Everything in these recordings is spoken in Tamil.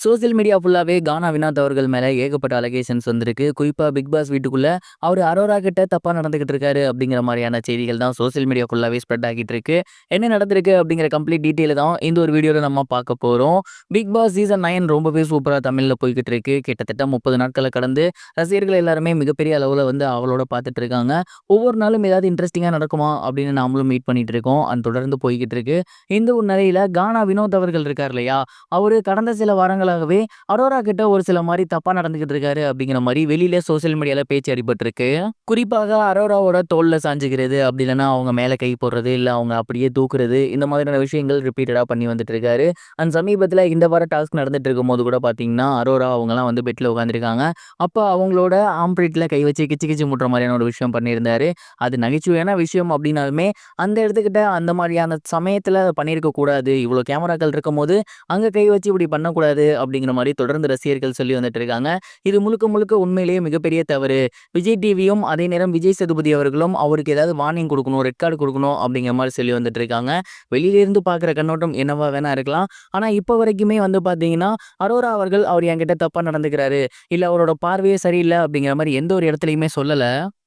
சோசியல் மீடியா ஃபுல்லாவே கானா வினோத் அவர்கள் மேல ஏகப்பட்ட அலிகேஷன்ஸ் வந்திருக்கு. குறிப்பா பிக் பாஸ் வீட்டுக்குள்ள அவரு அரோரா கிட்ட தப்பா நடந்துகிட்டு இருக்காரு அப்படிங்கிற மாரியான செய்திகள் தான் சோசியல் மீடியா ஃபுல்லாவே ஸ்ப்ரெட் ஆகிட்டு இருக்கு. என்ன நடந்திருக்கு அப்படிங்கிற கம்ப்ளீட் டீட்டெயில் தான் இந்த ஒரு வீடியோல நம்ம பார்க்க போறோம். பிக் பாஸ் சீசன் 9 ரொம்பவே சூப்பரா தமிழ்ல போய்க்கிட்டு இருக்கு. கிட்டத்தட்ட 30 நாட்கள கடந்து ரசிகர்கள் எல்லாருமே மிகப்பெரிய அளவுல வந்து அவளோட பார்த்துட்டு இருக்காங்க. ஒவ்வொரு நாளும் ஏதாவது இன்ட்ரெஸ்டிங்கா நடக்குமா அப்படின்னு நாமளும் வெயிட் பண்ணிட்டு இருக்கோம். அது தொடர்ந்து போய்க்கிட்டு இருக்கு. இந்த ஒரு நிலையில கானா வினோத் அவர்கள் இருக்கார் இல்லையா? அவரு கடந்த சில வாரங்களாகவே அரோரா கிட்ட ஒரு சில மாரி தப்பா நடந்துகிட்டு இருக்காரு அப்படிங்கிற மாரி வெளியில சோசியல் மீடியால பேச்சு அடிபட்டிருக்கு. குறிப்பாக அரோராவோட தோள்ல சாஞ்சுக்கிறது, அப்படி இல்லன்னா அவங்க மேல கை போடுறது, இல்ல அவங்க அப்படியே தூக்குறது, இந்த மாதிரியான விஷயங்கள் ரிப்பீட்டடா பண்ணி வந்துட்டு இருக்காரு. அண்ட் சமீபத்தில இந்த வார டாஸ்க் நடந்துட்டு இருக்கும்போது கூட பார்த்தீங்கன்னா, அரோரா அவங்கலாம் வந்து பெட்ல உட்காந்துருக்காங்க. அப்ப அவங்களோட ஆம்ப்ரிட்ல கை வச்சு கிச்சு கிச்சு மூட்டுற மாதிரியான ஒரு விஷயம் பண்ணியிருந்தாரு. அது நகைச்சுவையான விஷயம் அப்படின்னாலுமே, அந்த இடத்துக்கிட்ட அந்த மாதிரியான சமயத்துல பண்ணியிருக்க கூடாது. இவ்வளோ கேமராக்கள் இருக்கும்போது அங்க கை வச்சு இப்படி பண்ணக்கூடாது அப்படிங்கிற மாரி தொடர்ந்து ரசிகர்கள் சொல்லி வந்துட்டு இருக்காங்க. இது முழுக்க முழுக்க உண்மையிலேயே மிகப்பெரிய தவறு. விஜய் டிவியும் அதே நேரம் விஜய் சேதுபதி அவர்களும் அவருக்கு ஏதாவது வார்னிங் குடுக்கணும், ரெட் கார்டு குடுக்கணும் அப்படிங்கிற மாரி சொல்லி வந்துட்டு இருக்காங்க. வெளியில இருந்து பார்க்குற கண்ணோட்டம் என்னவா வேணா இருக்கலாம். ஆனா இப்ப வரைக்குமே வந்து பார்த்தீங்கன்னா, அரோரா அவர்கள் அவர் என்கிட்ட தப்பா நடந்துக்கிறாரு, இல்ல அவரோட பார்வையே சரியில்ல அப்படிங்கிற மாரி எந்த ஒரு இடத்துலயுமே சொல்லல.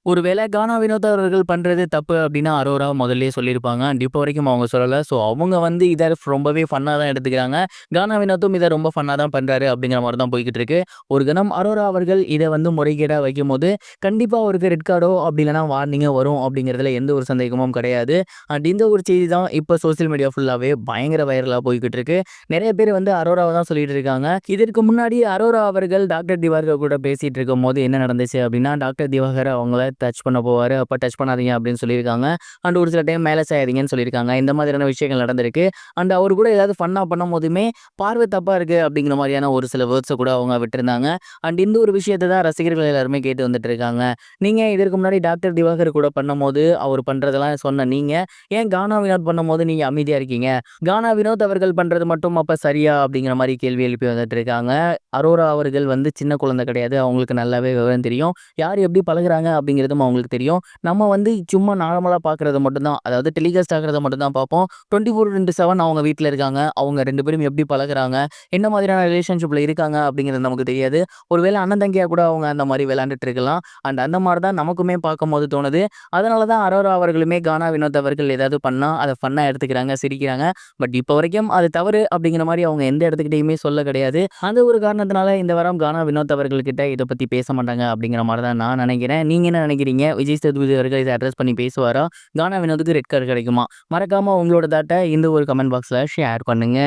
ஒருவேளை கானா வினோத் அவர்கள் பண்றது தப்பு அப்படின்னா அரோரா முதல்லயே சொல்லியிருப்பாங்க. அண்ட் இப்போ வரைக்கும் அவங்க சொல்லல. ஸோ அவங்க வந்து இத ரொம்பவே ஃபன்னா தான் எடுத்துக்கிறாங்க. கானா வினோத்தும் இத ரொம்ப ஃபன்னா தான் பண்றாரு அப்படிங்கிற மாரி தான் போய்க்கிட்டு இருக்கு. ஒரு கணம் அரோரா அவர்கள் இத வந்து முறைகேடா வைக்கும்போது, கண்டிப்பா அவருக்கு ரெட் கார்டோ அப்படி இல்லன்னா வார்னிங்கோ வரும் அப்படிங்கிறதுல எந்த ஒரு சந்தேகமும் கிடையாது. அண்ட் இந்த ஒரு செய்தி தான் இப்போ சோசியல் மீடியா ஃபுல்லாவே பயங்கர வைரலா போய்க்கிட்டு இருக்கு. நெறைய பேர் வந்து அரோராவ தான் சொல்லிட்டு இருக்காங்க. இதற்கு முன்னாடி அரோரா அவர்கள் டாக்டர் திவாகர் கூட பேசிட்டு இருக்கும்போது என்ன நடந்துச்சு அப்படின்னா, டாக்டர் திவாகர் அவங்கள டச் பண்ண போவாரு. அப்ப டச் பண்ணாதீங்க அப்படின்னு சொல்லியிருக்காங்க. அண்ட் ஒரு சில டைம் மேல செய்யாதீங்கன்னு சொல்லியிருக்காங்க. இந்த மாதிரியான விஷயங்கள் நடந்திருக்கு. அண்ட் அவரு கூட ஏதாவது ஃபன்னா பண்ணும்போதுமே, பார்வை தப்பா இருக்கு அப்படிங்கிற மாரியான ஒரு சில வேர்ட்ஸ கூட அவங்க விட்டிருந்தாங்க. அண்ட் இந்த ஒரு விஷயத்த தான் ரசிகர்கள் எல்லாருமே கேட்டு வந்துட்டு இருக்காங்க. நீங்க இதற்கு முன்னாடி டாக்டர் திவாகர் கூட பண்ணும்போது, அவர் பண்றதெல்லாம் சொன்ன நீங்க, ஏன் கானா வினோத் பண்ணும்போது நீங்க அமைதியா இருக்கீங்க? கானா வினோத் அவர்கள் பண்றது மட்டும் அப்ப சரியா? அப்படிங்கிற மாரி கேள்வி எழுப்பி வந்துட்டு இருக்காங்க. அரோரா அவர்கள் வந்து சின்ன குழந்தை கிடையாது. அவங்களுக்கு நல்லாவே விவரம் தெரியும். யார் எப்படி பழகுறாங்க அப்படிங்கிறதும் அவங்களுக்கு தெரியும். நம்ம வந்து சும்மா நார்மலா பார்க்குறது மட்டும் தான். அதாவது டெலிகாஸ்ட் ஆகுறத மட்டும் தான் பார்ப்போம். 24/7 அவங்க வீட்ல இருக்காங்க. அவங்க 2 பேரும் எப்படி பழகுறாங்க? என்ன மாதிரியான ரிலேஷன்ஷிப்ல இருக்காங்க? அப்படிங்கிறது நமக்கு தெரியாது. ஒருவேளை அண்ணன் தங்கையா கூட அவங்க அந்த மாரி விளையாண்டுட்டு இருக்கலாம். அண்ட் அந்த மாரி தான் நமக்குமே பார்க்கும்போது தோணுது. அதனால தான் அரோரா அவர்களுமே கானா வினோத் அவர்கள் ஏதாவது பண்ணா, அத ஃபன்னா எடுத்துக்கிறாங்க, சிரிக்கிறாங்க. பட் இப்போ வரைக்கும் அது தவறு அப்படிங்கிற மாரி அவங்க எந்த இடத்துக்கிட்டயுமே சொல்ல கிடையாது. அந்த ஒரு காரணத்தினால இந்த வாரம் கானா வினோத் அவர்கள் கிட்ட இத பத்தி பேச மாட்டாங்க அப்படிங்கிற மாரி தான் நான் நினைக்கிறேன். நீங்க என்ன நினைக்கிறீங்க? விஜய் சேதுபதி அவர்கள் இத அட்ரஸ் பண்ணி பேசுவாரா? கானா வினோத்துக்கு ரெட் கார்ட் கிடைக்குமா? மறக்காம உங்களோட தாட்ட இந்த ஒரு கமெண்ட் பாக்ஸ்ல ஷேர் பண்ணுங்க.